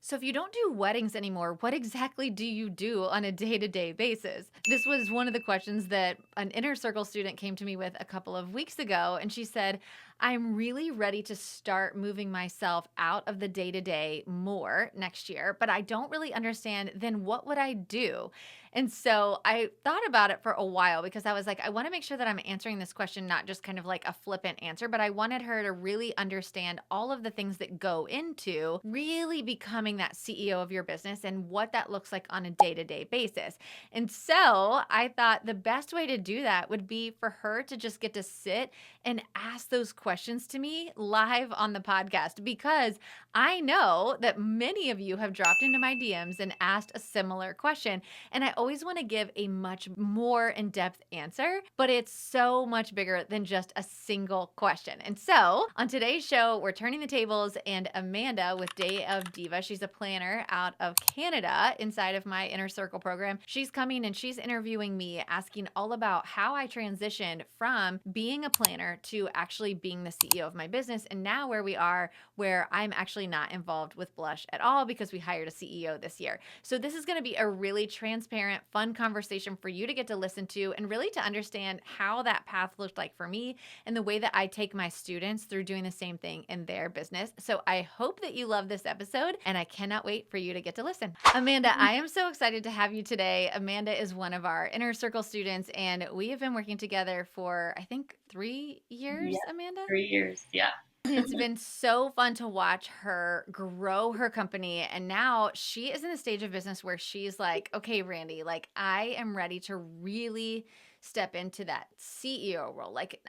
So if you don't do weddings anymore, what exactly do you do on a day-to-day basis? This was one of the questions that an inner circle student came to me with a couple of weeks ago. And she said, I'm really ready to start moving myself out of the day-to-day more next year, but I don't really understand then what would I do? And so I thought about it for a while because I was like, I want to make sure that I'm answering this question, not just kind of like a flippant answer, but I wanted her to really understand all of the things that go into really becoming that CEO of your business and what that looks like on a day-to-day basis. And so I thought the best way to do that would be for her to just get to sit and ask those questions to me live on the podcast, because I know that many of you have dropped into my DMs and asked a similar question. And I always want to give a much more in-depth answer, but it's so much bigger than just a single question. And so on today's show, we're turning the tables, and Amanda with Day of Diva, she's a planner out of Canada inside of my Inner Circle program. She's coming and she's interviewing me, asking all about how I transitioned from being a planner to actually being the CEO of my business. And now where we are, where I'm actually not involved with Blush at all because we hired a CEO this year. So this is going to be a really transparent, fun conversation for you to get to listen to and really to understand how that path looked like for me and the way that I take my students through doing the same thing in their business. So I hope that you love this episode, and I cannot wait for you to get to listen. Amanda, I am so excited to have you today. Amanda is one of our Inner Circle students, and we have been working together for, I think, 3 years, Yeah, Amanda? 3 years. Yeah. And it's been so fun to watch her grow her company. And now she is in a stage of business where she's like, okay, Brandee, like I am ready to really step into that CEO role. Like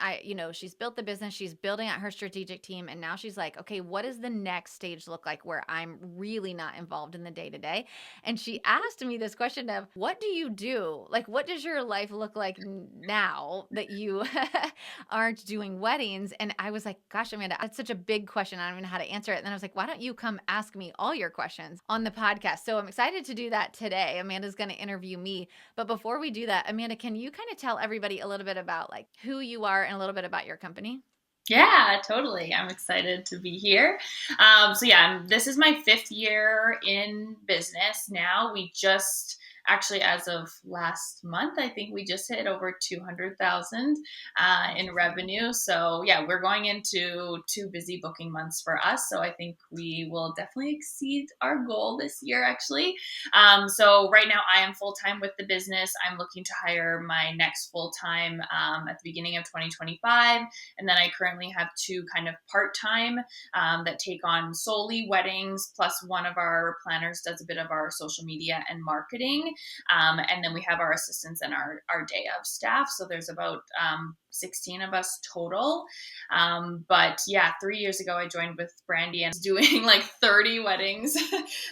she's built the business, she's building out her strategic team. And now she's like, okay, what does the next stage look like where I'm really not involved in the day to day? And she asked me this question of, what do you do? Like, what does your life look like now that you aren't doing weddings? And I was like, gosh, Amanda, that's such a big question. I don't even know how to answer it. And then I was like, why don't you come ask me all your questions on the podcast? So I'm excited to do that today. Amanda's going to interview me. But before we do that, Amanda, can you kind of tell everybody a little bit about like who you are and a little bit about your company? Yeah, totally. I'm excited to be here. This is my 5th year in business now. We just actually, as of last month, I think we just hit over 200,000 in revenue. So yeah, we're going into 2 busy booking months for us. So I think we will definitely exceed our goal this year, actually. So right now I am full-time with the business. I'm looking to hire my next full-time at the beginning of 2025. And then I currently have 2 kind of part-time that take on solely weddings, plus one of our planners does a bit of our social media and marketing. And then we have our assistants and our day of staff. So there's about 16 of us total. But yeah, 3 years ago, I joined with Brandee and was doing like 30 weddings,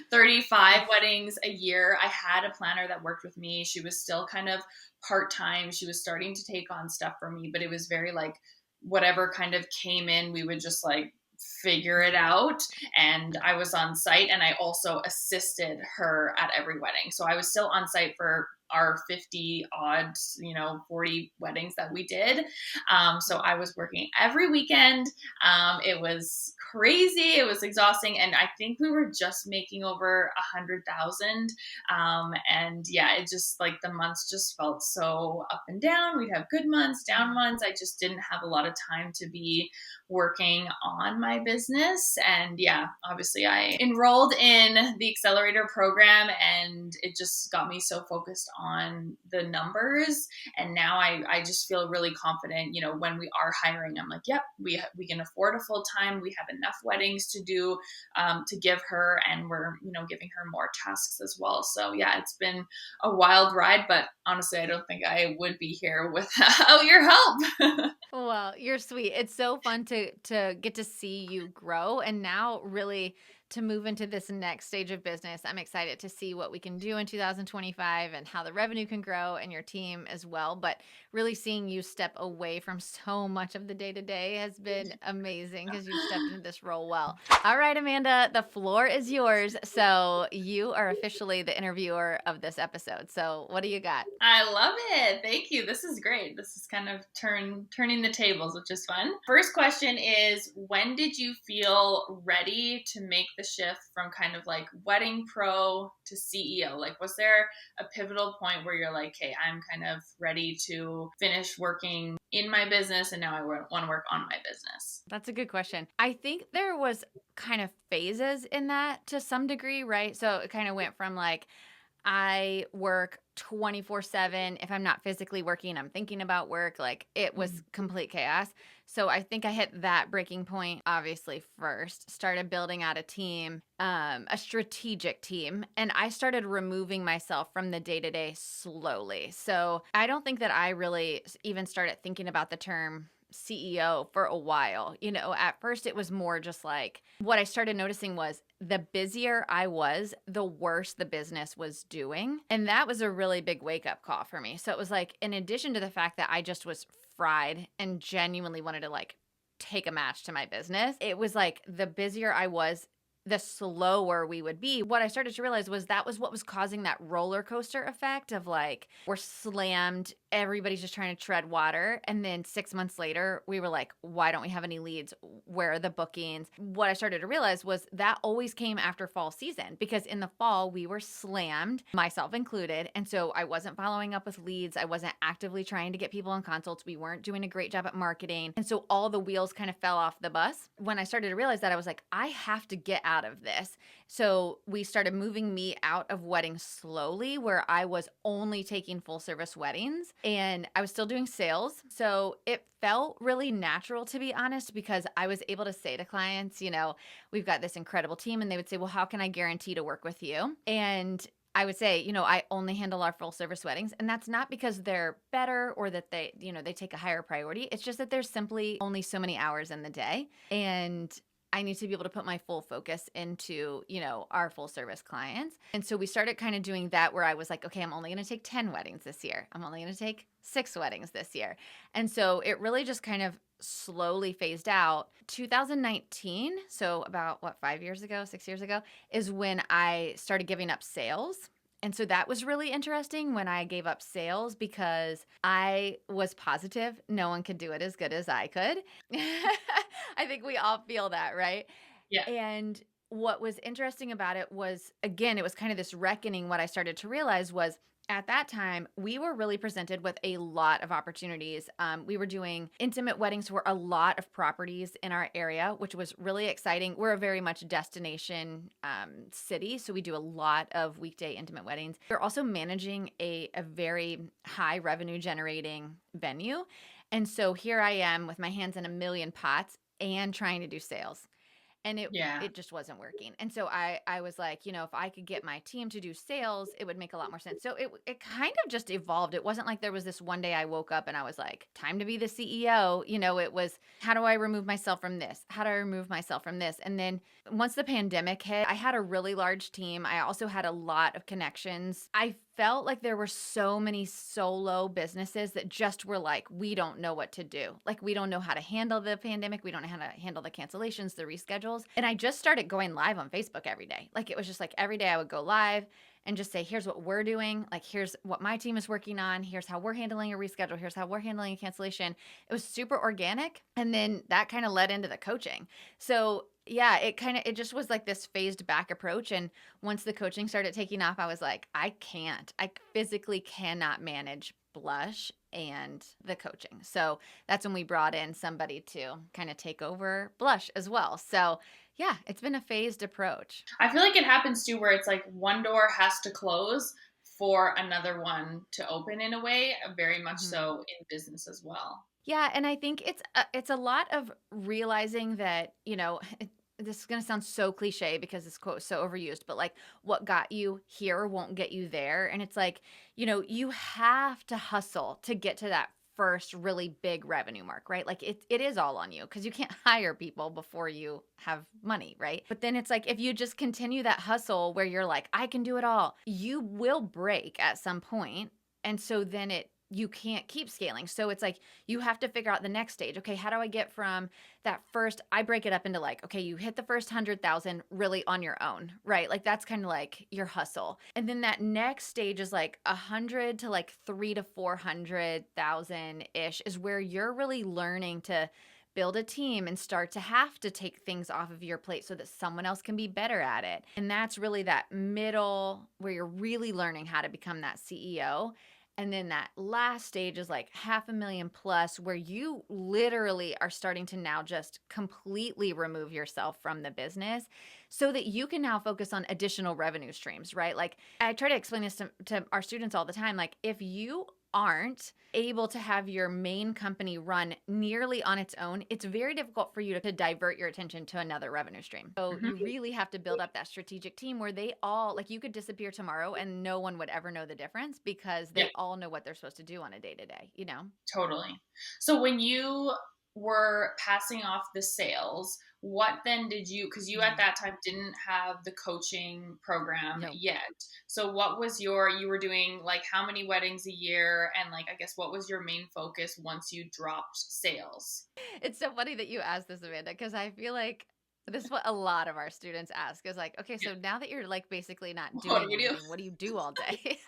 35 weddings a year. I had a planner that worked with me. She was still kind of part-time. She was starting to take on stuff for me, but it was very like whatever kind of came in, we would just like figure it out. And I was on site, and I also assisted her at every wedding. So I was still on site for our 50 odd, 40 weddings that we did. So I was working every weekend. It was crazy. It was exhausting. And I think we were just making over 100,000. And yeah, it just like the months just felt so up and down. We'd have good months, down months. I just didn't have a lot of time to be working on my business. And yeah, obviously I enrolled in the accelerator program, and it just got me so focused on the numbers. And now I just feel really confident, when we are hiring, I'm like, yep, we can afford a full time. We have enough weddings to do, to give her, and we're, giving her more tasks as well. So yeah, it's been a wild ride, but honestly, I don't think I would be here without your help. Well, you're sweet. It's so fun to get to see you grow, and now really to move into this next stage of business. I'm excited to see what we can do in 2025 and how the revenue can grow, and your team as well. But really seeing you step away from so much of the day-to-day has been amazing because you've stepped into this role well. All right, Amanda, the floor is yours. So you are officially the interviewer of this episode. So what do you got? I love it. Thank you. This is great. This is kind of turning the tables, which is fun. First question is, when did you feel ready to make make the shift from kind of like wedding pro to CEO? Like, was there a pivotal point where you're like, hey, I'm kind of ready to finish working in my business and now I want to work on my business? That's a good question. I think there was kind of phases in that to some degree, right? So it kind of went from like, I work 24/7. If I'm not physically working, I'm thinking about work. Like it was complete chaos. So I think I hit that breaking point, obviously, first. Started building out a team, a strategic team. And I started removing myself from the day to day slowly. So I don't think that I really even started thinking about the term CEO for a while. At first it was more just like what I started noticing was the busier I was, the worse the business was doing. And that was a really big wake up call for me. So it was like, in addition to the fact that I just was fried and genuinely wanted to like take a match to my business, it was like the busier I was, the slower we would be. What I started to realize was that was what was causing that roller coaster effect of like, we're slammed, everybody's just trying to tread water. And then 6 months later, we were like, why don't we have any leads? Where are the bookings? What I started to realize was that always came after fall season, because in the fall, we were slammed, myself included. And so I wasn't following up with leads. I wasn't actively trying to get people on consults. We weren't doing a great job at marketing. And so all the wheels kind of fell off the bus. When I started to realize that, I was like, I have to get out of this. So we started moving me out of weddings slowly, where I was only taking full service weddings and I was still doing sales. So it felt really natural, to be honest, because I was able to say to clients, we've got this incredible team. And they would say, well, how can I guarantee to work with you? And I would say, I only handle our full service weddings. And that's not because they're better or that they take a higher priority. It's just that there's simply only so many hours in the day. And I need to be able to put my full focus into, our full service clients. And so we started kind of doing that, where I was like, okay, I'm only going to take 10 weddings this year. I'm only going to take 6 weddings this year. And so it really just kind of slowly phased out. 2019, so about 5 years ago, 6 years ago, is when I started giving up sales. And so that was really interesting when I gave up sales, because I was positive no one could do it as good as I could. I think we all feel that, right? Yeah. And what was interesting about it was, again, it was kind of this reckoning. What I started to realize was, at that time, we were really presented with a lot of opportunities. We were doing intimate weddings for a lot of properties in our area, which was really exciting. We're a very much destination city, so we do a lot of weekday intimate weddings. We're also managing a very high revenue generating venue. And so here I am with my hands in a million pots and trying to do sales. And Yeah. it just wasn't working. And so I was like, if I could get my team to do sales, it would make a lot more sense. So it kind of just evolved. It wasn't like there was this one day I woke up and I was like, time to be the CEO. It was, how do I remove myself from this? How do I remove myself from this? And then once the pandemic hit, I had a really large team. I also had a lot of connections. I felt like there were so many solo businesses that just were like, we don't know what to do. Like, we don't know how to handle the pandemic. We don't know how to handle the cancellations, the reschedules. And I just started going live on Facebook every day. Like, it was just like every day I would go live and just say, here's what we're doing. Like, here's what my team is working on. Here's how we're handling a reschedule. Here's how we're handling a cancellation. It was super organic. And then that kind of led into the coaching. So yeah, it just was like this phased back approach. And once the coaching started taking off, I was like, I physically cannot manage blush and the coaching. So that's when we brought in somebody to kind of take over blush as well. So yeah, it's been a phased approach. I feel like it happens too, where it's like one door has to close for another one to open, in a way, very much so in business as well. Yeah, and I think it's a lot of realizing that, this is going to sound so cliche because this quote is so overused, but like, what got you here won't get you there. And it's like, you have to hustle to get to that first really big revenue mark, right? Like it is all on you, because you can't hire people before you have money, right? But then it's like, if you just continue that hustle where you're like, I can do it all, you will break at some point. And so then you can't keep scaling. So it's like, you have to figure out the next stage. Okay, how do I get from that first, I break it up into like, okay, you hit the first 100,000 really on your own, right? Like that's kind of like your hustle. And then that next stage is like 100 to like 300 to 400,000 ish is where you're really learning to build a team and start to have to take things off of your plate so that someone else can be better at it. And that's really that middle where you're really learning how to become that CEO. And then that last stage is like 500,000 plus, where you literally are starting to now just completely remove yourself from the business so that you can now focus on additional revenue streams, right? Like I try to explain this to our students all the time. Like if you aren't able to have your main company run nearly on its own, it's very difficult for you to divert your attention to another revenue stream. So Mhm. you really have to build up that strategic team where they all, like you could disappear tomorrow and no one would ever know the difference because Yep. they all know what they're supposed to do on a day to day, you know? Totally. So when you were passing off the sales, what then did you, because you at Mm. that time didn't have the coaching program No. yet. So what was you were doing like how many weddings a year? And like, I guess what was your main focus once you dropped sales? It's so funny that you asked this, Amanda, because I feel like this is what a lot of our students ask is like, okay, Yeah. so now that you're like basically not What do doing we do? anything, what do you do all day?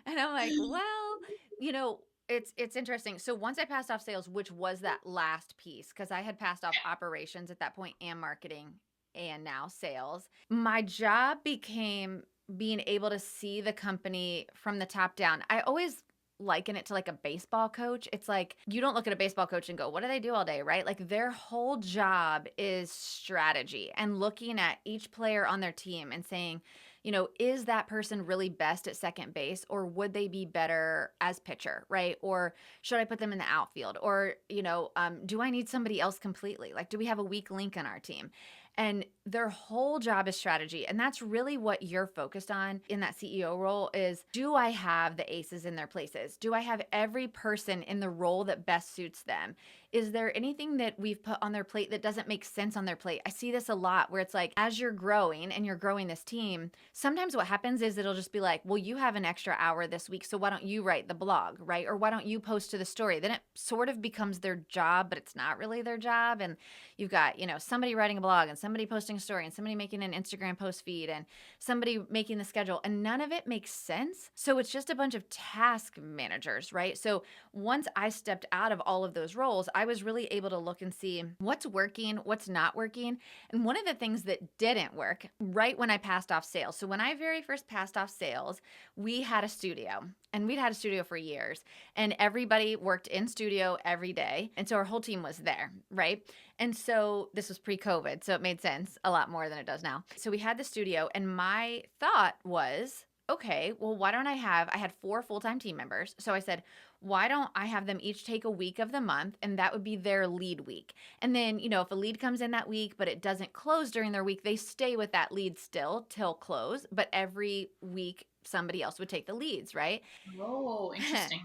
And I'm like, well, you know, it's interesting. So once I passed off sales, which was that last piece, because I had passed off operations at that point and marketing and now sales, my job became being able to see the company from the top down. I always liken it to like a baseball coach. It's like you don't look at a baseball coach and go, what do they do all day, right? Like their whole job is strategy and looking at each player on their team and saying, you know, is that person really best at second base or would they be better as pitcher, right? Or should I put them in the outfield? Or, you know, do I need somebody else completely? Like, do we have a weak link on our team? And their whole job is strategy. And that's really what you're focused on in that CEO role is, do I have the aces in their places? Do I have every person in the role that best suits them? Is there anything that we've put on their plate that doesn't make sense on their plate? I see this a lot where it's like, as you're growing and you're growing this team, sometimes what happens is it'll just be like, well, you have an extra hour this week, so why don't you write the blog, right? Or why don't you post to the story? Then it sort of becomes their job, but it's not really their job. And you've got, you know, somebody writing a blog and somebody posting a story and somebody making an Instagram post feed and somebody making the schedule, and none of it makes sense. So it's just a bunch of task managers, right? So once I stepped out of all of those roles, I was really able to look and see what's working, what's not working. And one of the things that didn't work right when I passed off sales. So when I very first passed off sales, we had a studio and we'd had a studio for years and everybody worked in studio every day. And so our whole team was there, right? And so this was pre-COVID, so it made sense a lot more than it does now. So we had the studio and my thought was, okay, well, why don't I had 4 full-time team members. So I said, why don't I have them each take a week of the month and that would be their lead week. And then, you know, if a lead comes in that week, but it doesn't close during their week, they stay with that lead still till close. But every week, somebody else would take the leads, right? Oh, interesting.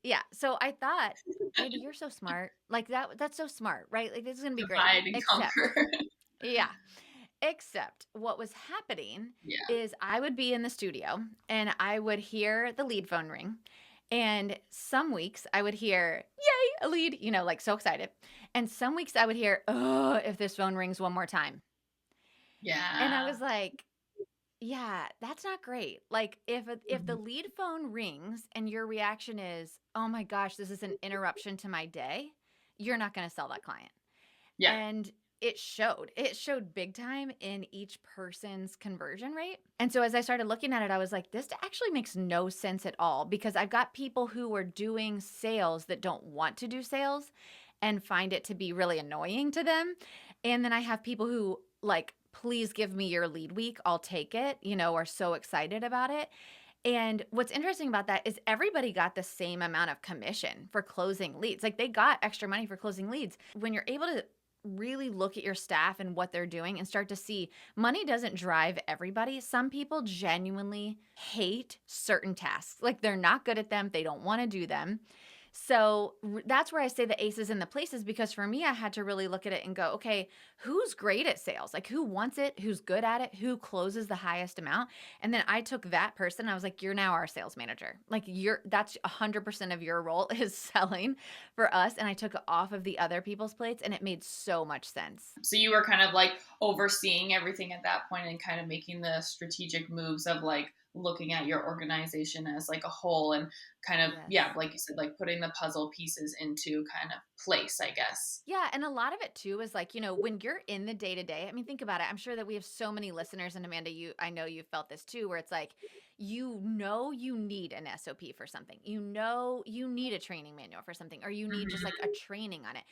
Yeah. So I thought, Andy, you're so smart. Like that's so smart, right? Like this is going to be great. Divide and Except, conquer. yeah. Except what was happening Yeah. is I would be in the studio and I would hear the lead phone ring. And some weeks I would hear, yay, a lead, you know, like so excited. And some weeks I would hear, oh, if this phone rings one more time. And I Yeah. was like, yeah, that's not great. Like if the Mhm. lead phone rings and your reaction is, "Oh my gosh, this is an interruption to my day," you're not going to sell that client. Yeah. And it showed. It showed big time in each person's conversion rate. And so as I started looking at it, I was like, this actually makes no sense at all because I've got people who are doing sales that don't want to do sales and find it to be really annoying to them. And then I have people who like, please give me your lead week. I'll take it, you know, are so excited about it. And what's interesting about that is everybody got the same amount of commission for closing leads. Like they got extra money for closing leads. When you're able to really look at your staff and what they're doing and start to see money doesn't drive everybody. Some people genuinely hate certain tasks. Like they're not good at them. They don't want to do them. So that's where I say the aces in the places because for me, I had to really look at it and go, okay, who's great at sales? Like who wants it? Who's good at it? Who closes the highest amount? And then I took that person. I was like, you're now our sales manager. Like that's 100% of your role is selling for us. And I took it off of the other people's plates and it made so much sense. So you were kind of like overseeing everything at that point and kind of making the strategic moves of like looking at your organization as like a whole and kind of, Yes. yeah, like you said, like putting the puzzle pieces into kind of place, I guess. Yeah, and a lot of it too is like, when you're in the day to day, I mean, think about it. I'm sure that we have so many listeners, and Amanda, I know you felt this too, where it's like, you need an SOP for something. You need a training manual for something, or you need just like a Mhm. training on it.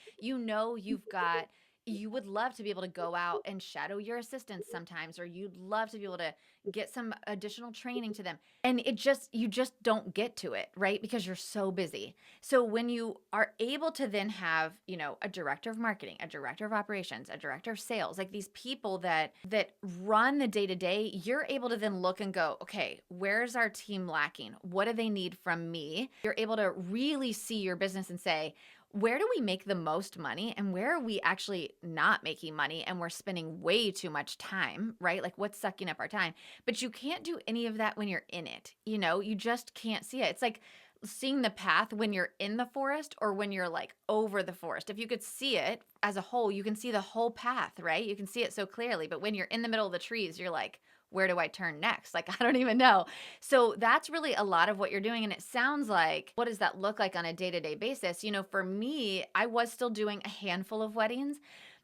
You would love to be able to go out and shadow your assistants sometimes, or you'd love to be able to get some additional training to them. And you just don't get to it, right? Because you're so busy. So when you are able to then have, a director of marketing, a director of operations, a director of sales, like these people that run the day-to-day, you're able to then look and go, okay, where's our team lacking? What do they need from me? You're able to really see your business and say, where do we make the most money and where are we actually not making money and we're spending way too much time, right? Like what's sucking up our time? But you can't do any of that when you're in it. You just can't see it. It's like seeing the path when you're in the forest or when you're like over the forest. If you could see it as a whole, you can see the whole path, right? You can see it so clearly. But when you're in the middle of the trees, you're like, where do I turn next? Like, I don't even know. So that's really a lot of what you're doing. And it sounds like, what does that look like on a day-to-day basis? For me, I was still doing a handful of weddings,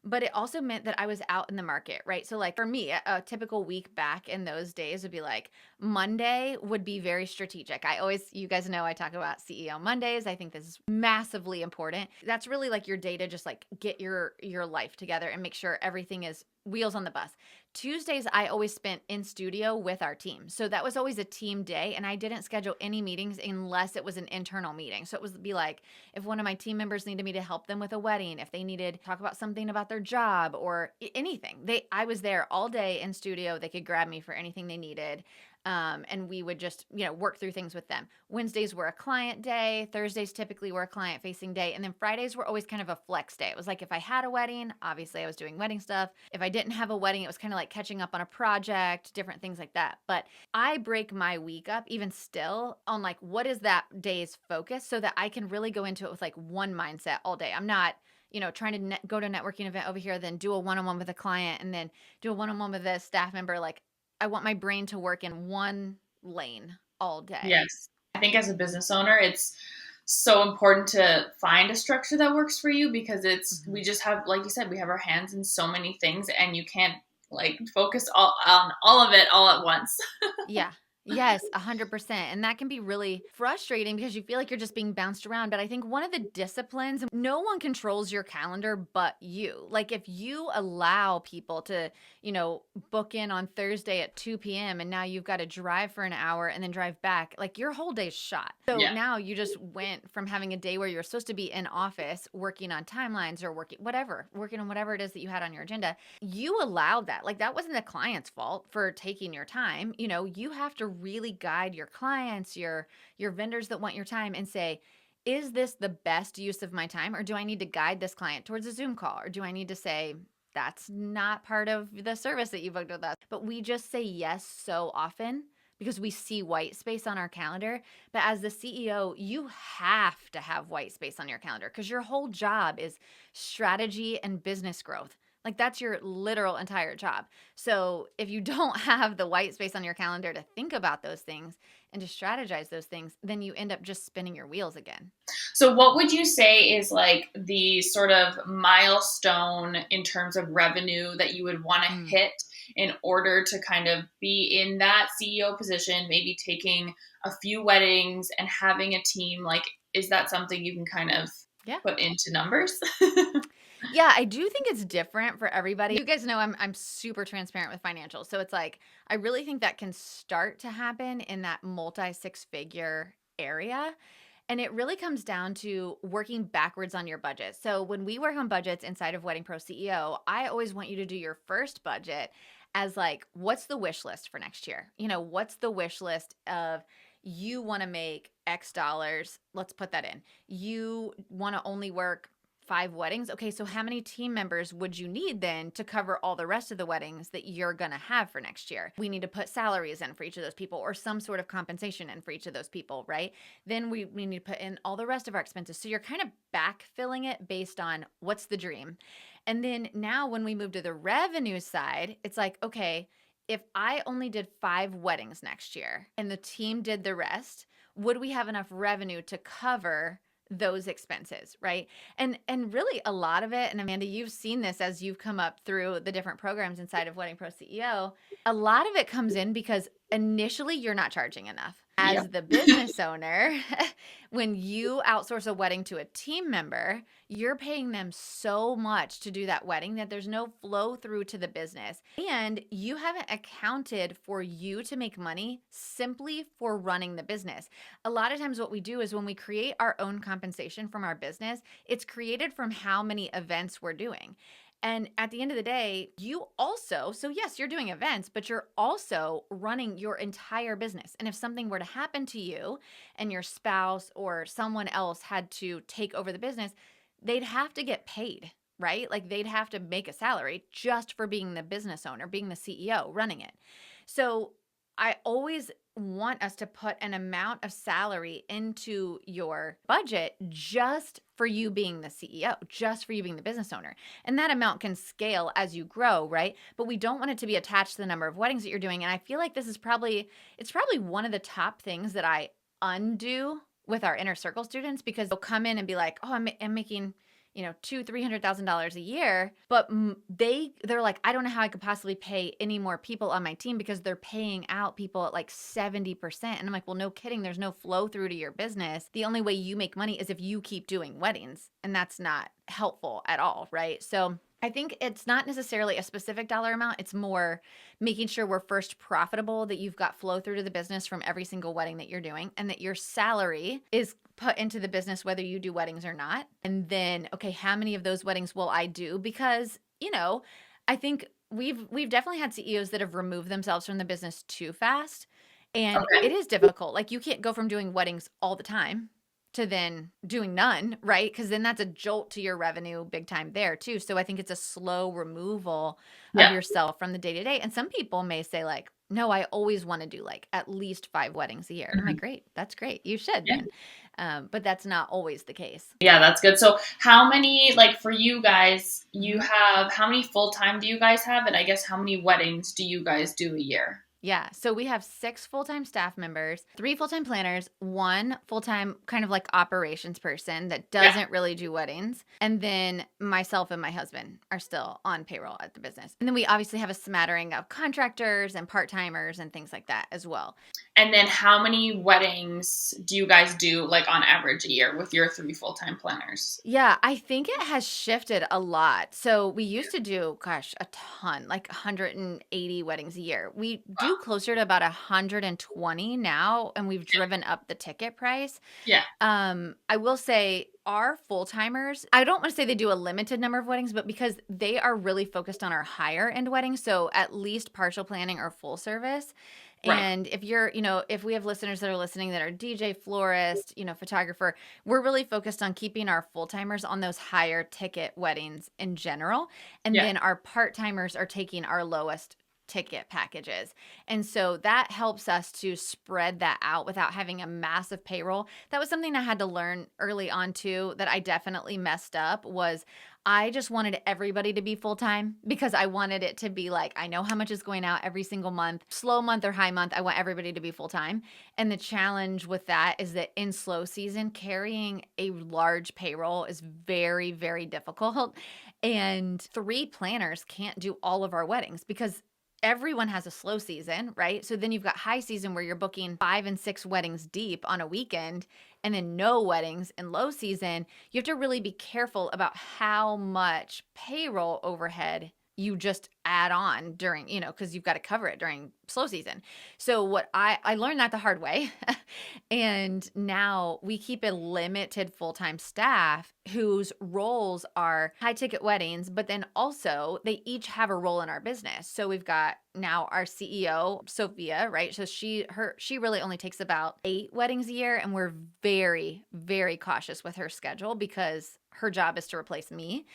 but it also meant that I was out in the market, right? So like for me, a typical week back in those days would be like Monday would be very strategic. You guys know I talk about CEO Mondays. I think this is massively important. That's really like your day to just like get your life together and make sure everything is wheels on the bus. Tuesdays, I always spent in studio with our team. So that was always a team day. And I didn't schedule any meetings unless it was an internal meeting. So it was be like, if one of my team members needed me to help them with a wedding, if they needed to talk about something about their job or anything, I was there all day in studio. They could grab me for anything they needed. And we would just, work through things with them. Wednesdays were a client day. Thursdays typically were a client facing day. And then Fridays were always kind of a flex day. It was like if I had a wedding, obviously I was doing wedding stuff. If I didn't have a wedding, it was kind of like catching up on a project, different things like that. But I break my week up even still on like, what is that day's focus so that I can really go into it with like one mindset all day. I'm not trying to go to a networking event over here, then do a one-on-one with a client and then do a one-on-one with a staff member. Like I want my brain to work in one lane all day. Yes. I think as a business owner, it's so important to find a structure that works for you because we just have, like you said, we have our hands in so many things and you can't like focus on all of it all at once. Yeah. Yes, 100%. And that can be really frustrating because you feel like you're just being bounced around. But I think one of the disciplines, no one controls your calendar but you. Like if you allow people to, book in on Thursday at 2 p.m. and now you've got to drive for an hour and then drive back, like your whole day's shot. So Yeah. now you just went from having a day where you're supposed to be in office working on timelines or working on whatever it is that you had on your agenda. You allowed that. Like that wasn't the client's fault for taking your time. You have to really guide your clients, your vendors that want your time and say, is this the best use of my time? Or do I need to guide this client towards a Zoom call? Or do I need to say, that's not part of the service that you booked with us? But we just say yes so often because we see white space on our calendar. But as the CEO, you have to have white space on your calendar because your whole job is strategy and business growth. Like that's your literal entire job. So if you don't have the white space on your calendar to think about those things and to strategize those things, then you end up just spinning your wheels again. So what would you say is like the sort of milestone in terms of revenue that you would want to hit in order to kind of be in that CEO position, maybe taking a few weddings and having a team? Like, is that something you can kind of put into numbers? Yeah, I do think it's different for everybody. You guys know I'm super transparent with financials. So it's like I really think that can start to happen in that multi-six-figure area. And it really comes down to working backwards on your budget. So when we work on budgets inside of Wedding Pro CEO, I always want you to do your first budget as like, what's the wish list for next year? What's the wish list of you want to make X dollars? Let's put that in. You want to only work 5 weddings. Okay, so how many team members would you need then to cover all the rest of the weddings that you're going to have for next year? We need to put salaries in for each of those people or some sort of compensation in for each of those people, right? Then we need to put in all the rest of our expenses. So you're kind of backfilling it based on what's the dream. And then now when we move to the revenue side, it's like, okay, if I only did 5 weddings next year and the team did the rest, would we have enough revenue to cover those expenses, right? And really a lot of it, and Amanda, you've seen this as you've come up through the different programs inside of Wedding Pro CEO, a lot of it comes in because initially you're not charging enough. Yep. As the business owner, when you outsource a wedding to a team member, you're paying them so much to do that wedding that there's no flow through to the business. And you haven't accounted for you to make money simply for running the business. A lot of times what we do is when we create our own compensation from our business, it's created from how many events we're doing. And at the end of the day, you also, so yes, you're doing events, but you're also running your entire business. And if something were to happen to you and your spouse or someone else had to take over the business, they'd have to get paid, right? Like they'd have to make a salary just for being the business owner, being the CEO, running it. So I always want us to put an amount of salary into your budget just for you being the CEO, just for you being the business owner. And that amount can scale as you grow, right? But we don't want it to be attached to the number of weddings that you're doing. And I feel like this is it's probably one of the top things that I undo with our inner circle students, because they'll come in and be like, oh, I'm making $200,000-$300,000 a year, but they're like, I don't know how I could possibly pay any more people on my team because they're paying out people at like 70%. And I'm like, well, no kidding. There's no flow through to your business. The only way you make money is if you keep doing weddings, and that's not helpful at all, right? So I think it's not necessarily a specific dollar amount. It's more making sure we're first profitable, that you've got flow through to the business from every single wedding that you're doing, and that your salary is put into the business whether you do weddings or not. And then, okay, how many of those weddings will I do? Because, I think we've definitely had CEOs that have removed themselves from the business too fast. And Okay. it is difficult. Like you can't go from doing weddings all the time to then doing none, right? Because then that's a jolt to your revenue big time there too. So I think it's a slow removal of Yeah. yourself from the day to day. And some people may say like, no, I always want to do like at least 5 weddings a year. And I'm like, great, that's great. You should Yeah. then. But that's not always the case. Yeah, that's good. So how many, like for you guys, how many full-time do you guys have? And I guess how many weddings do you guys do a year? Yeah. So we have 6 full-time staff members, 3 full-time planners, 1 full-time kind of like operations person that Yeah. doesn't really do weddings. And then myself and my husband are still on payroll at the business. And then we obviously have a smattering of contractors and part-timers and things like that as well. And then how many weddings do you guys do like on average a year with your 3 full-time planners? Yeah, I think it has shifted a lot. So we used to do, gosh, a ton, like 180 weddings a year. We do closer to about 120 now, and we've driven up the ticket price. Yeah. I will say our full-timers, I don't want to say they do a limited number of weddings, but because they are really focused on our higher end weddings, so at least partial planning or full service. Right. And if you're, if we have listeners that are listening that are DJ, florist, photographer, we're really focused on keeping our full-timers on those higher ticket weddings in general. And then our part-timers are taking our lowest ticket packages. And so that helps us to spread that out without having a massive payroll. That was something I had to learn early on too, that I definitely messed up, was I just wanted everybody to be full-time because I wanted it to be like, I know how much is going out every single month, slow month or high month, I want everybody to be full-time. And the challenge with that is that in slow season, carrying a large payroll is very, very difficult. And 3 planners can't do all of our weddings because everyone has a slow season, right? So then you've got high season where you're booking 5 and 6 weddings deep on a weekend, and then no weddings in low season. You have to really be careful about how much payroll overhead you just add on during, because you've got to cover it during slow season. So what I learned that the hard way. And now we keep a limited full-time staff whose roles are high ticket weddings, but then also they each have a role in our business. So we've got now our CEO, Sophia, right? So she really only takes about 8 weddings a year, and we're very, very cautious with her schedule because her job is to replace me.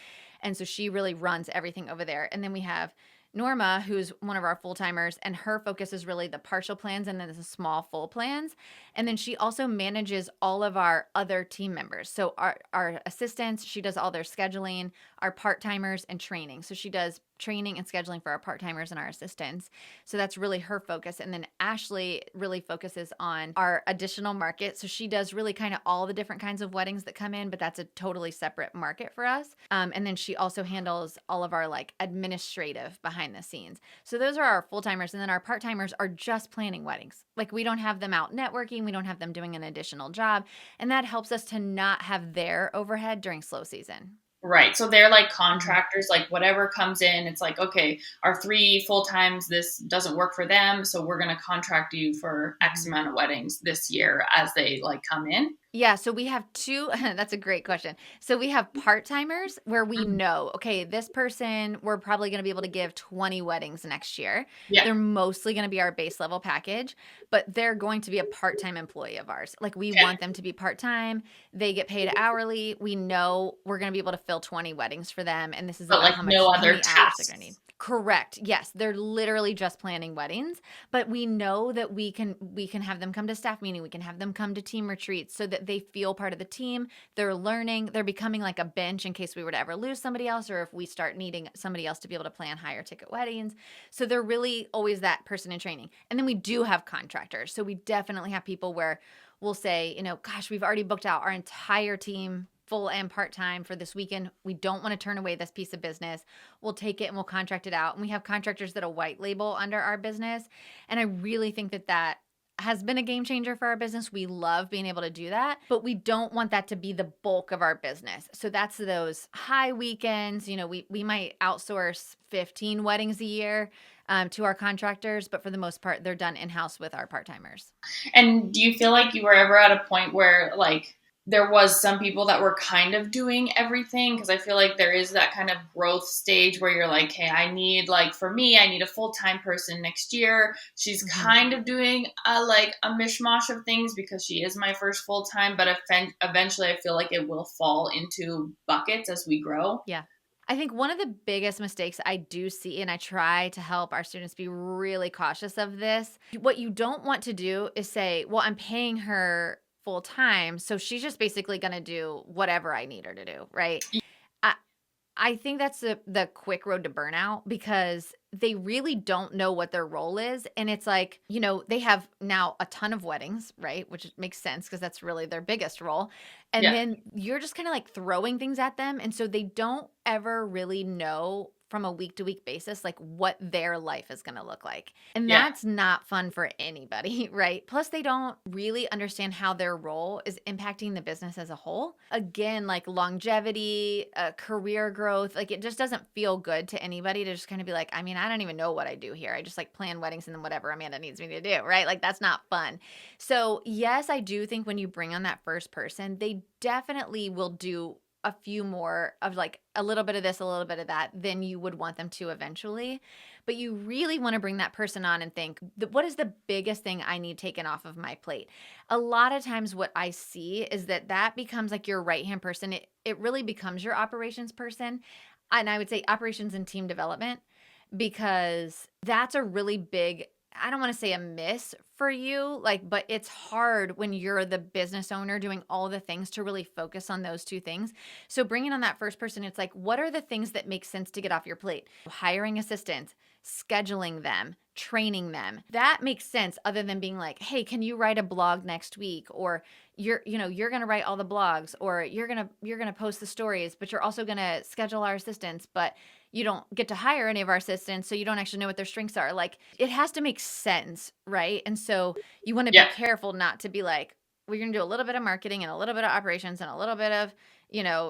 And so she really runs everything over there. And then we have Norma, who's one of our full-timers, and her focus is really the partial plans and then the small full plans. And then she also manages all of our other team members. So our assistants, she does all their scheduling, our part-timers and training. So she does training and scheduling for our part-timers and our assistants. So that's really her focus. And then Ashley really focuses on our additional market. So she does really kind of all the different kinds of weddings that come in, but that's a totally separate market for us. And then she also handles all of our like administrative behind the scenes. So those are our full-timers. And then our part-timers are just planning weddings. Like we don't have them out networking. We don't have them doing an additional job. And that helps us to not have their overhead during slow season. Right. So they're like contractors, like whatever comes in, it's like, okay, our 3 full times, this doesn't work for them. So we're going to contract you for X amount of weddings this year as they like come in. Yeah, so we have 2 that's a great question. So we have part-timers where we know, okay, this person, we're probably going to be able to give 20 weddings next year. Yeah. They're mostly going to be our base level package, but they're going to be a part-time employee of ours. Like we want them to be part-time. They get paid hourly. We know we're going to be able to fill 20 weddings for them, and this is But about like how much no how other many hours they're going to need. tasks. Correct. Yes, they're literally just planning weddings, but we know that we can have them come to staff meeting, we can have them come to team retreats so that they feel part of the team. They're learning, they're becoming like a bench in case we were to ever lose somebody else or if we start needing somebody else to be able to plan higher ticket weddings. So they're really always that person in training. And then we do have contractors. So we definitely have people where we'll say, gosh, we've already booked out our entire team full and part-time for this weekend. We don't want to turn away this piece of business. We'll take it and we'll contract it out. And we have contractors that are white label under our business. And I really think that that has been a game changer for our business. We love being able to do that, but we don't want that to be the bulk of our business. So that's those high weekends. We might outsource 15 weddings a year to our contractors, but for the most part, they're done in-house with our part-timers. And do you feel like you were ever at a point where like there was some people that were kind of doing everything? Because I feel like there is that kind of growth stage where you're like, hey, I need a full-time person next year. She's kind of doing a mishmash of things because she is my first full-time, but eventually I feel like it will fall into buckets as we grow. Yeah. I think one of the biggest mistakes I do see, and I try to help our students be really cautious of this, what you don't want to do is say, well, I'm paying her full time, so she's just basically going to do whatever I need her to do, right? I think that's the quick road to burnout because they really don't know what their role is. And it's like, they have now a ton of weddings, right? Which makes sense because that's really their biggest role. And then you're just kind of like throwing things at them. And so they don't ever really know from a week to week basis, like what their life is going to look like. And that's not fun for anybody, right? Plus they don't really understand how their role is impacting the business as a whole. Again, like longevity, career growth, like it just doesn't feel good to anybody to just kind of be like, I don't even know what I do here. I just like plan weddings and then whatever Amanda needs me to do, right? Like that's not fun. So yes, I do think when you bring on that first person, they definitely will do a few more of like a little bit of this, a little bit of that than you would want them to eventually. But you really want to bring that person on and think, what is the biggest thing I need taken off of my plate? A lot of times what I see is that becomes like your right-hand person. It really becomes your operations person. And I would say operations and team development, because that's a really big, I don't want to say a miss for you, but it's hard when you're the business owner doing all the things to really focus on those two things. So bringing on that first person, it's like, what are the things that make sense to get off your plate? Hiring assistants, scheduling them, training them. That makes sense other than being like, hey, can you write a blog next week? Or you're going to write all the blogs, or you're going to post the stories, but you're also going to schedule our assistants, but you don't get to hire any of our assistants, so you don't actually know what their strengths are. Like, it has to make sense, right? And so you want to be careful not to be like, we're going to do a little bit of marketing and a little bit of operations and a little bit of,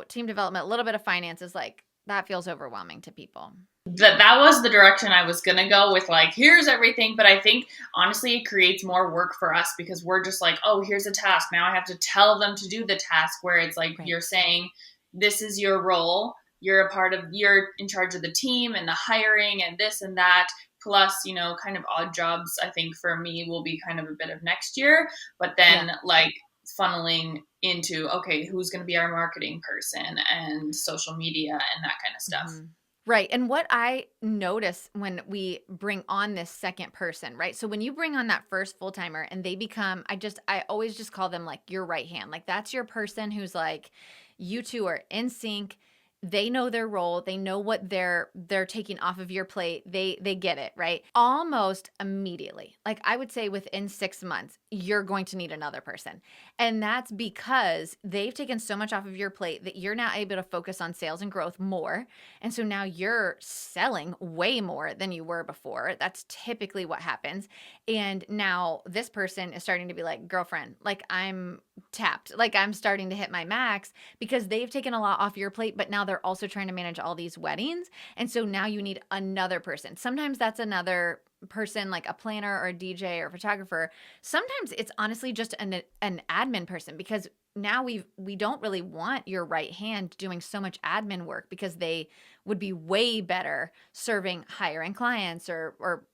team development, a little bit of finances. Like, that feels overwhelming to people. That was the direction I was going to go with, like, here's everything. But I think, honestly, it creates more work for us because we're just like, oh, here's a task. Now I have to tell them to do the task, where it's like you're saying, this is your role. You're in charge of the team and the hiring and this and that. Plus, kind of odd jobs, I think for me will be kind of a bit of next year. But then like funneling into, okay, who's going to be our marketing person and social media and that kind of stuff. Mm-hmm. Right. And what I notice when we bring on this second person, right? So when you bring on that first full timer and they become, I always just call them like your right hand. Like that's your person who's like, you two are in sync. They know their role. They know what they're taking off of your plate. They get it, right? Almost immediately. Like I would say within 6 months, you're going to need another person. And that's because they've taken so much off of your plate that you're now able to focus on sales and growth more. And so now you're selling way more than you were before. That's typically what happens. And now this person is starting to be like, girlfriend, like I'm tapped, like I'm starting to hit my max because they've taken a lot off your plate, but now they're also trying to manage all these weddings. And so now you need another person. Sometimes that's another person like a planner or a DJ or a photographer. Sometimes it's honestly just an admin person because now we don't really want your right hand doing so much admin work because they would be way better serving higher end clients or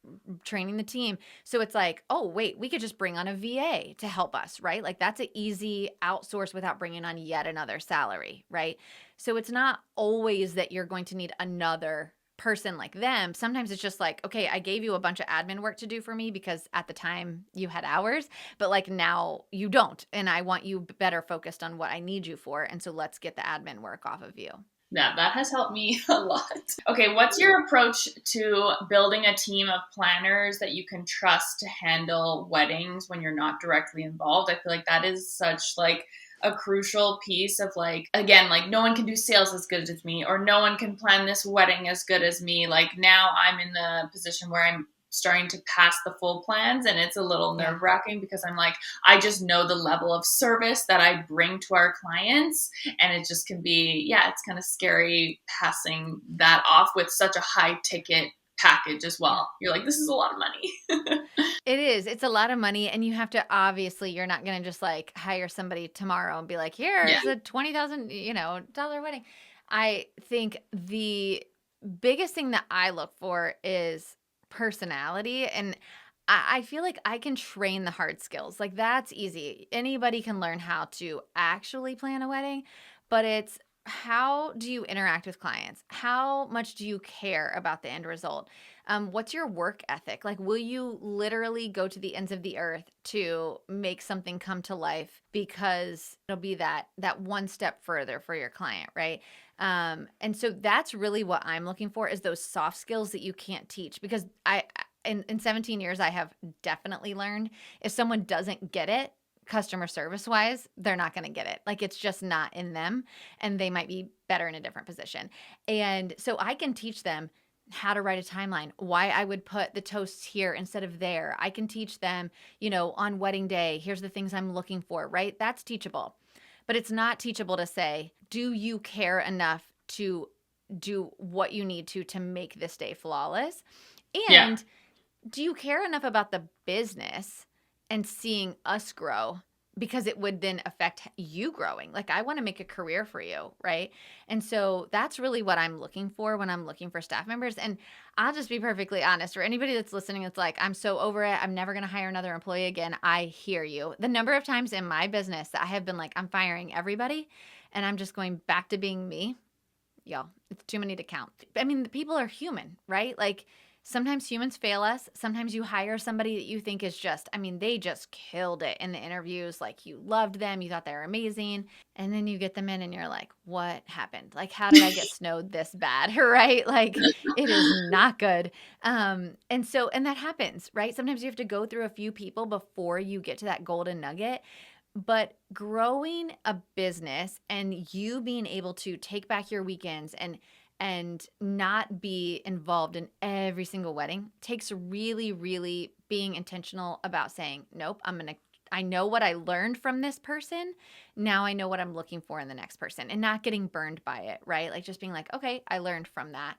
training the team. So it's like, oh, wait, we could just bring on a VA to help us, right? Like that's an easy outsource without bringing on yet another salary, right? So it's not always that you're going to need another person like them. Sometimes it's just like, okay, I gave you a bunch of admin work to do for me because at the time you had hours, but like now you don't. And I want you better focused on what I need you for. And so let's get the admin work off of you. Yeah, that has helped me a lot. Okay, what's your approach to building a team of planners that you can trust to handle weddings when you're not directly involved? I feel like that is such like a crucial piece of like, again, like no one can do sales as good as me, or no one can plan this wedding as good as me. Like now I'm in the position where I'm starting to pass the full plans, and it's a little nerve wracking because I'm like, I just know the level of service that I bring to our clients, and it just can be, yeah, it's kind of scary passing that off with such a high ticket package as well. You're like, this is a lot of money. It is. It's a lot of money, and you have to obviously you're not going to just like hire somebody tomorrow and be like, Yeah. "Here's a $20,000, dollar wedding." I think the biggest thing that I look for is personality, and I feel like I can train the hard skills. Like that's easy. Anybody can learn how to actually plan a wedding, but it's how do you interact with clients? How much do you care about the end result? What's your work ethic? Like, will you literally go to the ends of the earth to make something come to life because it'll be that one step further for your client, right? And so that's really what I'm looking for is those soft skills that you can't teach because in 17 years I have definitely learned if someone doesn't get it customer service wise, they're not going to get it. Like it's just not in them and they might be better in a different position. And so I can teach them how to write a timeline, why I would put the toasts here instead of there. I can teach them, on wedding day, here's the things I'm looking for, right? That's teachable. But it's not teachable to say, do you care enough to do what you need to make this day flawless? Yeah. And do you care enough about the business and seeing us grow because it would then affect you growing? Like I want to make a career for you, right? And so that's really what I'm looking for when I'm looking for staff members. And I'll just be perfectly honest for anybody that's listening, it's like, I'm so over it. I'm never going to hire another employee again. I hear you. The number of times in my business that I have been like, I'm firing everybody and I'm just going back to being me. Y'all, it's too many to count. I mean, the people are human, right? Like sometimes humans fail us. Sometimes you hire somebody that you think is just, they just killed it in the interviews. Like you loved them. You thought they were amazing. And then you get them in and you're like, what happened? Like, how did I get snowed this bad? Right? Like it is not good. And that happens, right? Sometimes you have to go through a few people before you get to that golden nugget. But growing a business and you being able to take back your weekends and not be involved in every single wedding takes really, really being intentional about saying, nope, I know what I learned from this person. Now I know what I'm looking for in the next person and not getting burned by it, right? Like just being like, okay, I learned from that.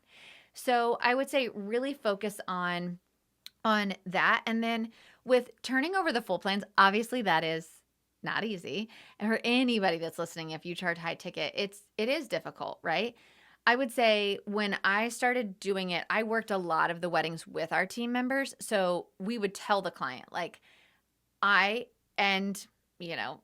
So I would say really focus on that. And then with turning over the full plans, obviously that is not easy. And for anybody that's listening, if you charge high ticket, it is difficult, right? I would say when I started doing it, I worked a lot of the weddings with our team members. So we would tell the client, like, I and,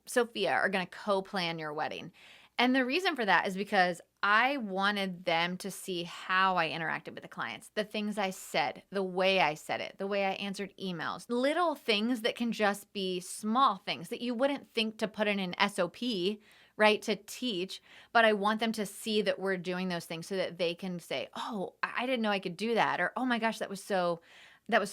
Sophia are going to co-plan your wedding. And the reason for that is because I wanted them to see how I interacted with the clients, the things I said, the way I said it, the way I answered emails, little things that can just be small things that you wouldn't think to put in an SOP, right, to teach, but I want them to see that we're doing those things so that they can say, "Oh, I didn't know I could do that," or "Oh my gosh, that was so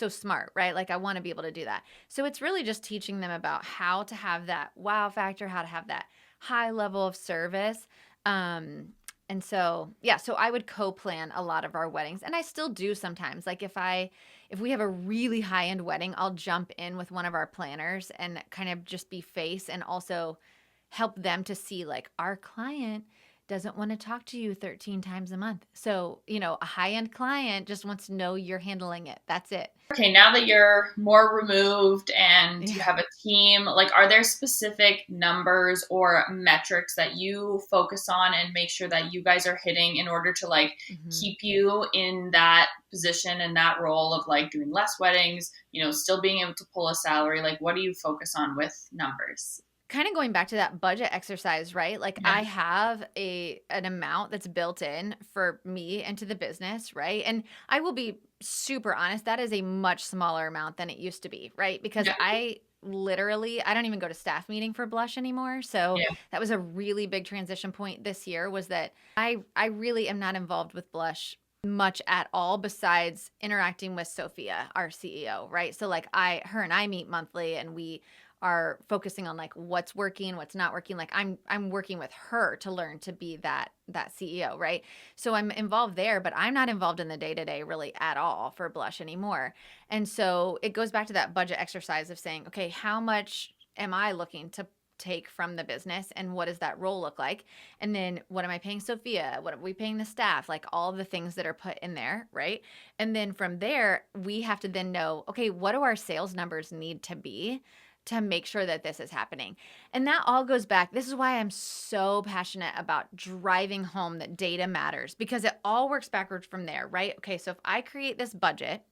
smart," right? Like I want to be able to do that. So it's really just teaching them about how to have that wow factor, how to have that high level of service. Um, and so, yeah, so I would co-plan a lot of our weddings, and I still do sometimes. Like if we have a really high-end wedding, I'll jump in with one of our planners and kind of just be face and also help them to see like our client doesn't want to talk to you 13 times a month. So, a high-end client just wants to know you're handling it. That's it. Okay, now that you're more removed and you Yeah. have a team, like are there specific numbers or metrics that you focus on and make sure that you guys are hitting in order to like Mhm. keep you in that position and that role of like doing less weddings, still being able to pull a salary? Like what do you focus on with numbers? Kind of going back to that budget exercise, right? Like Yeah. I have an amount that's built in for me and to the business, right? And I will be super honest, that is a much smaller amount than it used to be, right? Because Yeah. I don't even go to staff meeting for Blush anymore. So Yeah. that was a really big transition point this year, was that I really am not involved with Blush much at all, besides interacting with Sophia, our CEO, right? So like her and I meet monthly, and we are focusing on like what's working, what's not working. Like I'm working with her to learn to be that CEO, right? So I'm involved there, but I'm not involved in the day-to-day really at all for Blush anymore. And so it goes back to that budget exercise of saying, okay, how much am I looking to take from the business, and what does that role look like? And then what am I paying Sophia? What are we paying the staff? Like all the things that are put in there, right? And then from there, we have to then know, okay, what do our sales numbers need to be to make sure that this is happening? And that all goes back. This is why I'm so passionate about driving home that data matters, because it all works backwards from there, right? Okay, so if I create this budget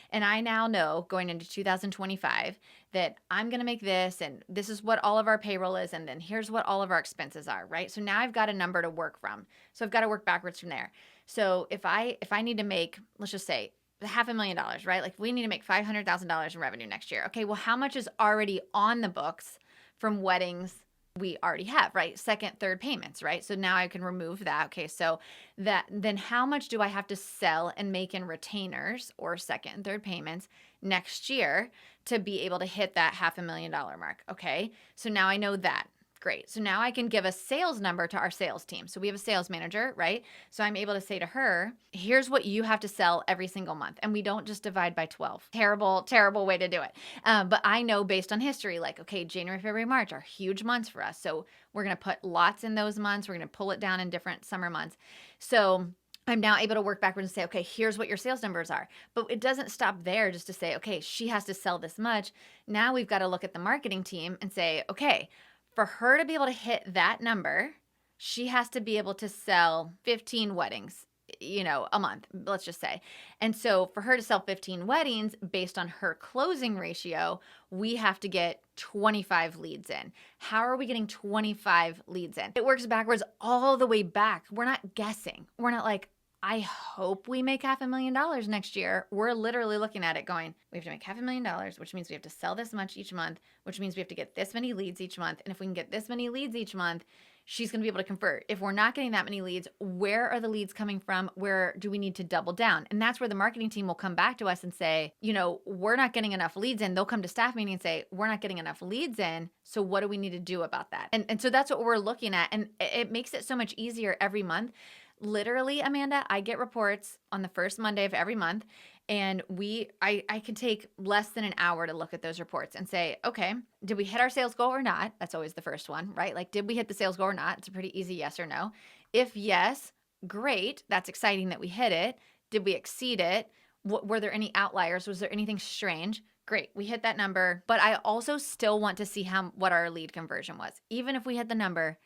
and I now know going into 2025 that I'm going to make this, and this is what all of our payroll is, and then here's what all of our expenses are, right? So now I've got a number to work from. So I've got to work backwards from there. So if I need to make, let's just say, $500,000, right? Like we need to make $500,000 in revenue next year. Okay, well, how much is already on the books from weddings we already have, right? Second, third payments, right? So now I can remove that. Okay, so then how much do I have to sell and make in retainers or second and third payments next year to be able to hit that $500,000 mark? Okay, so now I know that. Great. So now I can give a sales number to our sales team. So we have a sales manager, right? So I'm able to say to her, here's what you have to sell every single month. And we don't just divide by 12. Terrible, terrible way to do it. But I know based on history, like, okay, January, February, March are huge months for us. So we're going to put lots in those months. We're going to pull it down in different summer months. So I'm now able to work backwards and say, okay, here's what your sales numbers are. But it doesn't stop there just to say, okay, she has to sell this much. Now we've got to look at the marketing team and say, okay, for her to be able to hit that number, she has to be able to sell 15 weddings, a month, let's just say. And so for her to sell 15 weddings based on her closing ratio, we have to get 25 leads in. How are we getting 25 leads in? It works backwards all the way back. We're not guessing. We're not like, I hope we make $500,000 next year. We're literally looking at it going, we have to make $500,000, which means we have to sell this much each month, which means we have to get this many leads each month. And if we can get this many leads each month, she's going to be able to convert. If we're not getting that many leads, where are the leads coming from? Where do we need to double down? And that's where the marketing team will come back to us and say, we're not getting enough leads in. They'll come to staff meeting and say, we're not getting enough leads in. So what do we need to do about that? And so that's what we're looking at. And it makes it so much easier every month. Literally, Amanda, I get reports on the first Monday of every month, and I can take less than an hour to look at those reports and say, okay, did we hit our sales goal or not? That's always the first one, right? Like, did we hit the sales goal or not? It's a pretty easy yes or no. If yes, great. That's exciting that we hit it. Did we exceed it? Were there any outliers? Was there anything strange? Great, we hit that number. But I also still want to see what our lead conversion was. Even if we hit the number,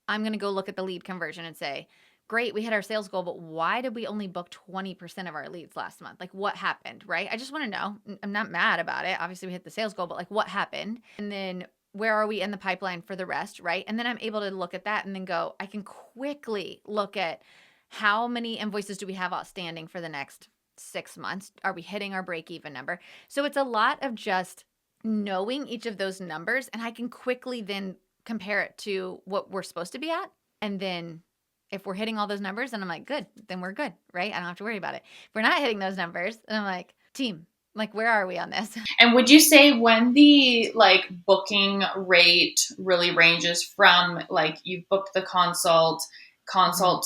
I'm going to go look at the lead conversion and say, great, we hit our sales goal, but why did we only book 20% of our leads last month? Like, what happened, right? I just want to know. I'm not mad about it. Obviously, we hit the sales goal, but like, what happened? And then where are we in the pipeline for the rest, right? And then I'm able to look at that and then go, I can quickly look at how many invoices do we have outstanding for the next 6 months? Are we hitting our break-even number? So it's a lot of just knowing each of those numbers, and I can quickly then compare it to what we're supposed to be at. And then if we're hitting all those numbers, then I'm like, good, then we're good, right? I don't have to worry about it. If we're not hitting those numbers, then I'm like, team, like, where are we on this? And would you say when the like booking rate really ranges from like you've booked the consult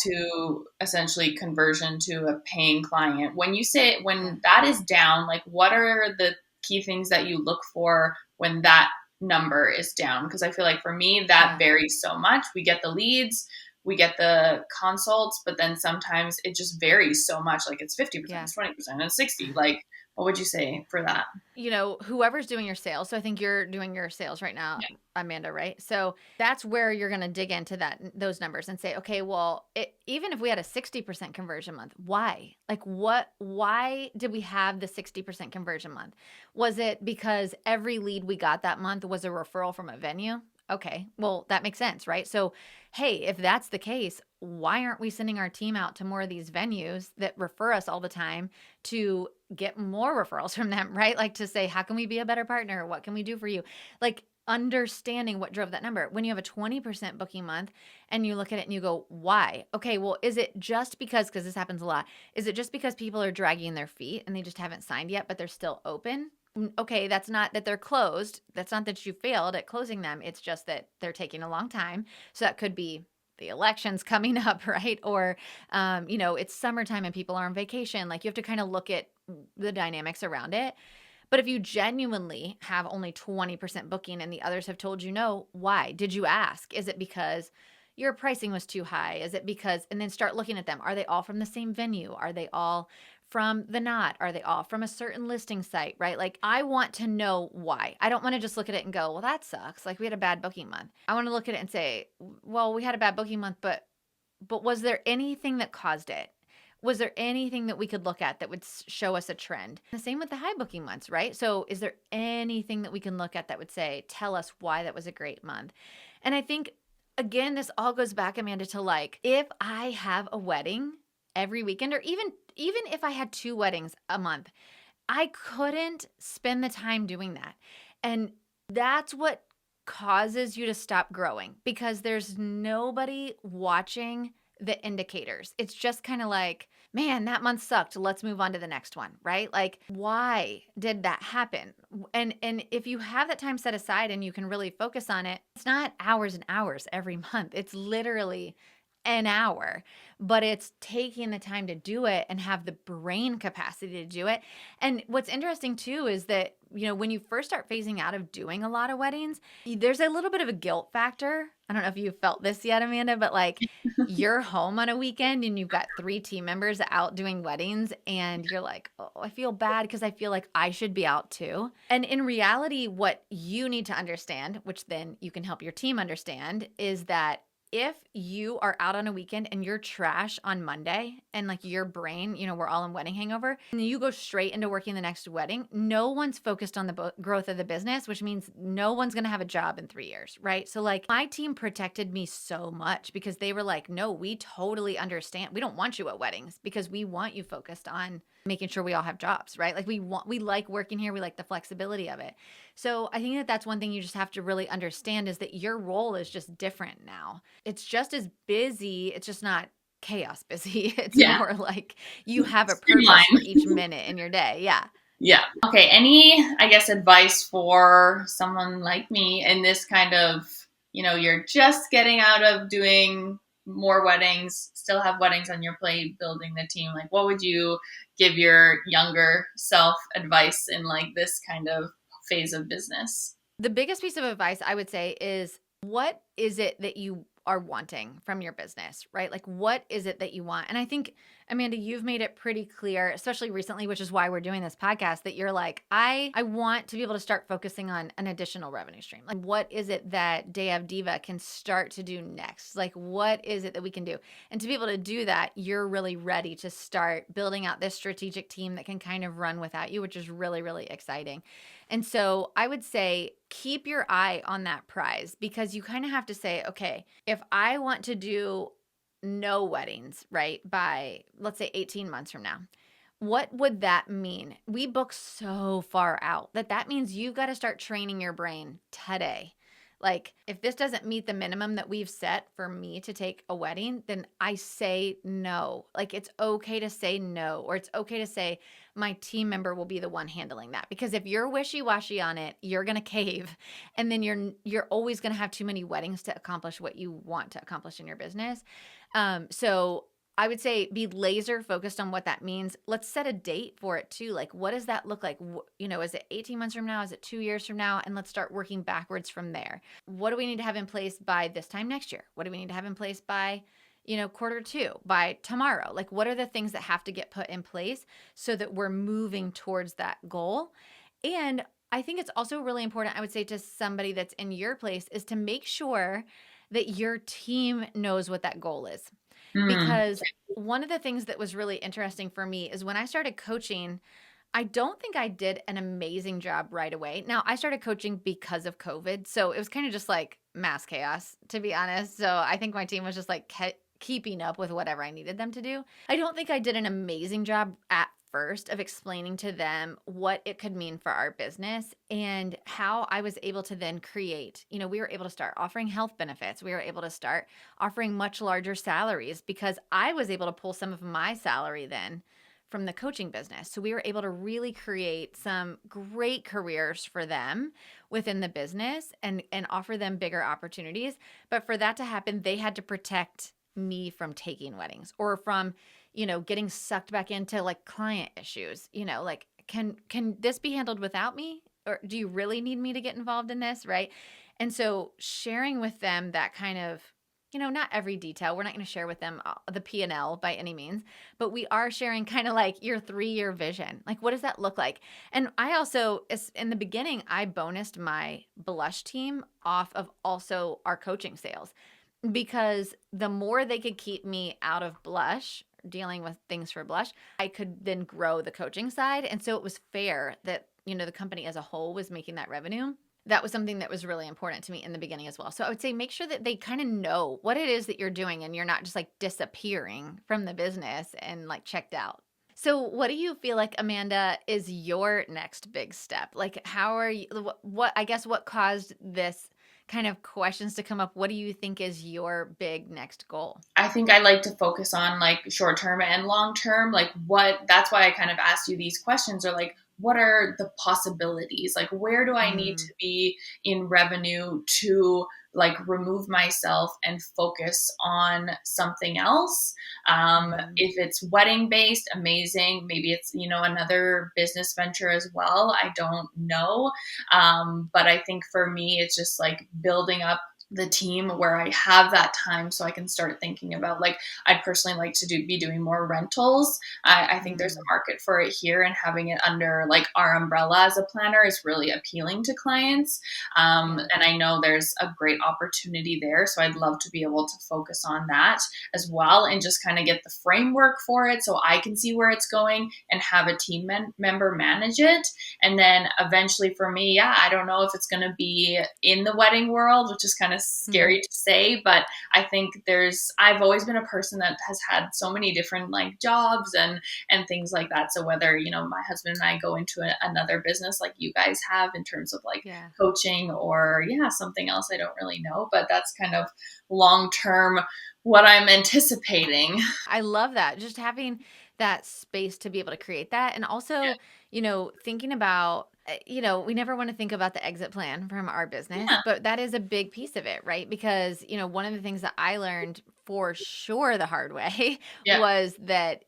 to essentially conversion to a paying client, when you say when that is down, like what are the key things that you look for when that number is down? Because I feel like for me that varies so much. We get the leads, we get the consults, but then sometimes it just varies so much. Like it's 50%, it's 20%, it's 60%. Like, what would you say for that? You know, whoever's doing your sales. So I think you're doing your sales right now, Amanda, right? So that's where you're going to dig into those numbers and say, okay, well, even if we had a 60% conversion month, why? Like why did we have the 60% conversion month? Was it because every lead we got that month was a referral from a venue? Okay, well, that makes sense, right? So, hey, if that's the case, why aren't we sending our team out to more of these venues that refer us all the time to get more referrals from them, right? Like to say, how can we be a better partner? What can we do for you? Like understanding what drove that number. When you have a 20% booking month and you look at it and you go, why? Okay, well, is it just because this happens a lot, is it just because people are dragging their feet and they just haven't signed yet, but they're still open? Okay, that's not that they're closed. That's not that you failed at closing them. It's just that they're taking a long time. So that could be the elections coming up, right? Or, it's summertime and people are on vacation. Like you have to kind of look at the dynamics around it. But if you genuinely have only 20% booking and the others have told you no, why? Did you ask? Is it because your pricing was too high? Is it because, and then start looking at them. Are they all from the same venue? Are they all from the knot? Are they all from a certain listing site, right? Like I want to know why. I don't want to just look at it and go, well, that sucks. Like we had a bad booking month. I want to look at it and say, well, we had a bad booking month, but was there anything that caused it? Was there anything that we could look at that would show us a trend? The same with the high booking months, right? So is there anything that we can look at that would say, tell us why that was a great month? And I think, again, this all goes back, Amanda, to like, if I have a wedding every weekend, or even if I had 2 weddings a month, I couldn't spend the time doing that. And that's what causes you to stop growing, because there's nobody watching the indicators. It's just kind of like, man, that month sucked. Let's move on to the next one, right? Like, why did that happen? And if you have that time set aside and you can really focus on it, it's not hours and hours every month. It's literally an hour, but it's taking the time to do it and have the brain capacity to do it. And what's interesting too is that, when you first start phasing out of doing a lot of weddings, there's a little bit of a guilt factor. I don't know if you've felt this yet, Amanda, but like you're home on a weekend and you've got 3 team members out doing weddings and you're like, oh, I feel bad because I feel like I should be out too. And in reality, what you need to understand, which then you can help your team understand, is that if you are out on a weekend and you're trash on Monday and like your brain, we're all in wedding hangover, and you go straight into working the next wedding, no one's focused on the growth of the business, which means no one's going to have a job in 3 years, right? So like my team protected me so much because they were like, no, we totally understand. We don't want you at weddings because we want you focused on making sure we all have jobs, right? Like we like working here. We like the flexibility of it. So I think that that's one thing you just have to really understand, is that your role is just different now. It's just as busy. It's just not chaos busy. It's more like you have a purpose for each minute in your day. Yeah. Yeah. Okay. Any, I guess, advice for someone like me in this kind of, you're just getting out of doing more weddings, still have weddings on your plate, building the team. Like, what would you give your younger self advice in like this kind of phase of business? The biggest piece of advice I would say is, what is it that you are wanting from your business, right? Like, what is it that you want? And I think, Amanda, you've made it pretty clear, especially recently, which is why we're doing this podcast, that you're like, I want to be able to start focusing on an additional revenue stream. Like, what is it that Day of Diva can start to do next? Like, what is it that we can do? And to be able to do that, you're really ready to start building out this strategic team that can kind of run without you, which is really, really exciting. And so I would say keep your eye on that prize, because you kind of have to say, okay, if I want to do no weddings, right, by let's say 18 months from now, what would that mean? We book so far out that means you've got to start training your brain today. Like, if this doesn't meet the minimum that we've set for me to take a wedding, then I say no. Like, it's okay to say no, or it's okay to say my team member will be the one handling that. Because if you're wishy-washy on it, you're going to cave, and then you're always going to have too many weddings to accomplish what you want to accomplish in your business. So I would say be laser focused on what that means. Let's set a date for it too. Like, what does that look like? Is it 18 months from now? Is it 2 years from now? And let's start working backwards from there. What do we need to have in place by this time next year? What do we need to have in place by, quarter two, by tomorrow? Like, what are the things that have to get put in place so that we're moving towards that goal? And I think it's also really important, I would say, to somebody that's in your place, is to make sure that your team knows what that goal is. Mm. Because one of the things that was really interesting for me is when I started coaching, I don't think I did an amazing job right away. Now, I started coaching because of COVID, so it was kind of just like mass chaos, to be honest. So I think my team was just like keeping up with whatever I needed them to do. I don't think I did an amazing job at first of explaining to them what it could mean for our business and how I was able to then create, we were able to start offering health benefits. We were able to start offering much larger salaries because I was able to pull some of my salary then from the coaching business. So we were able to really create some great careers for them within the business and offer them bigger opportunities. But for that to happen, they had to protect me from taking weddings or from, getting sucked back into like client issues, like, can this be handled without me? Or do you really need me to get involved in this? Right. And so sharing with them that kind of, not every detail. We're not going to share with them the P&L by any means, but we are sharing kind of like your 3-year vision. Like, what does that look like? And I also, in the beginning, I bonused my blush team off of also our coaching sales, because the more they could keep me out of blush, dealing with things for blush, I could then grow the coaching side. And so it was fair that, the company as a whole was making that revenue. That was something that was really important to me in the beginning as well. So I would say make sure that they kind of know what it is that you're doing and you're not just like disappearing from the business and like checked out. So what do you feel like, Amanda, is your next big step? Like, how are you, what caused this kind of questions to come up? What do you think is your big next goal? I think I like to focus on like short term and long term. Like, that's why I kind of asked you these questions, are like, what are the possibilities? Like, where do I need to be in revenue to like remove myself and focus on something else? If it's wedding based, amazing. Maybe it's, another business venture as well. I don't know. But I think for me, it's just like building up the team where I have that time so I can start thinking about, like, I'd personally like to be doing more rentals. I think there's a market for it here, and having it under like our umbrella as a planner is really appealing to clients. And I know there's a great opportunity there. So I'd love to be able to focus on that as well and just kind of get the framework for it so I can see where it's going and have a team member manage it. And then eventually for me, I don't know if it's going to be in the wedding world, which is kind of scary to say, but I think I've always been a person that has had so many different like jobs and things like that. So whether, my husband and I go into another business like you guys have in terms of like coaching or something else, I don't really know, but that's kind of long-term what I'm anticipating. I love that. Just having that space to be able to create that. And also, thinking about, we never want to think about the exit plan from our business, but that is a big piece of it, right? Because, one of the things that I learned for sure the hard way was that,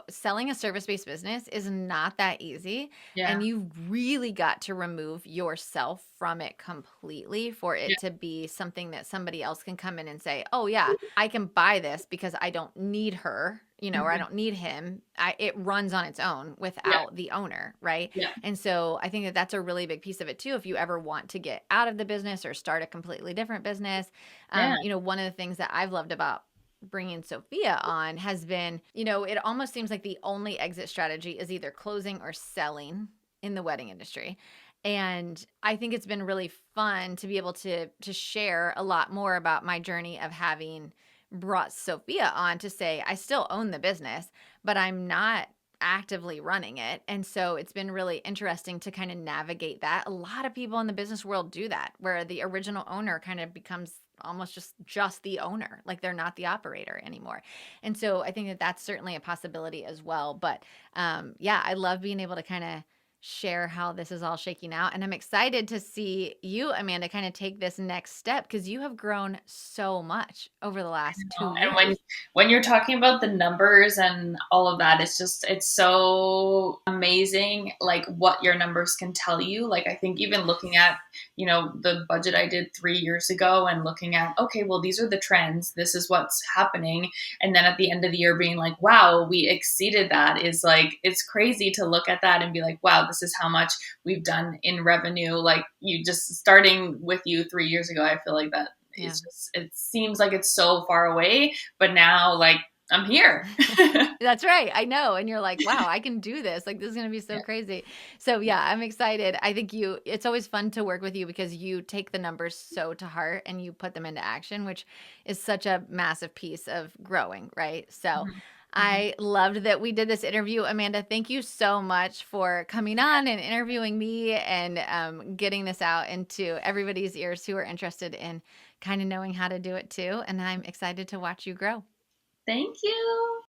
selling a service-based business is not that easy. And you really got to remove yourself from it completely for it to be something that somebody else can come in and say, oh yeah, I can buy this because I don't need her, or I don't need him. It runs on its own without the owner, right? And so I think that that's a really big piece of it too. If you ever want to get out of the business or start a completely different business, one of the things that I've loved about bringing Sophia on has been, it almost seems like the only exit strategy is either closing or selling in the wedding industry. And I think it's been really fun to be able to share a lot more about my journey of having brought Sophia on to say, I still own the business, but I'm not actively running it. And so it's been really interesting to kind of navigate that. A lot of people in the business world do that, where the original owner kind of becomes almost just the owner, like they're not the operator anymore. And so I think that that's certainly a possibility as well. But yeah, I love being able to kind of share how this is all shaking out. And I'm excited to see you, Amanda, kind of take this next step because you have grown so much over the last two And when years. you're talking about the numbers and all of that, it's so amazing, like what your numbers can tell you. Like I think even looking at, the budget I did 3 years ago and looking at, okay, well, these are the trends, this is what's happening, and then at the end of the year being like, wow, we exceeded that, is like, it's crazy to look at that and be like, wow, this is how much we've done in revenue. Like you just starting with you 3 years ago, I feel like that Yeah. it seems like it's so far away, but now like I'm here. That's right. I know. And you're like, wow, I can do this. Like, this is going to be so Yeah. crazy. So, yeah, I'm excited. I think it's always fun to work with you because you take the numbers so to heart and you put them into action, which is such a massive piece of growing, right? So, Mhm. Mhm. I loved that we did this interview. Amanda, thank you so much for coming on and interviewing me and getting this out into everybody's ears who are interested in kind of knowing how to do it too. And I'm excited to watch you grow. Thank you.